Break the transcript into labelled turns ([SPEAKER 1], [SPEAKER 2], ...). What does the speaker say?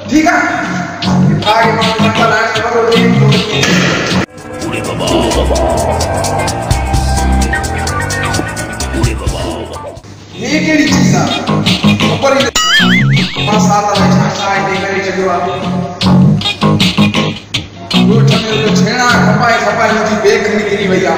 [SPEAKER 1] ठीक है ये केड़ी चीज है ऊपर ही पांच सात वाला साइड दे करे चलो आप रोट में तो छेड़ा खपाई खपाई मुझी बेख निकली भैया।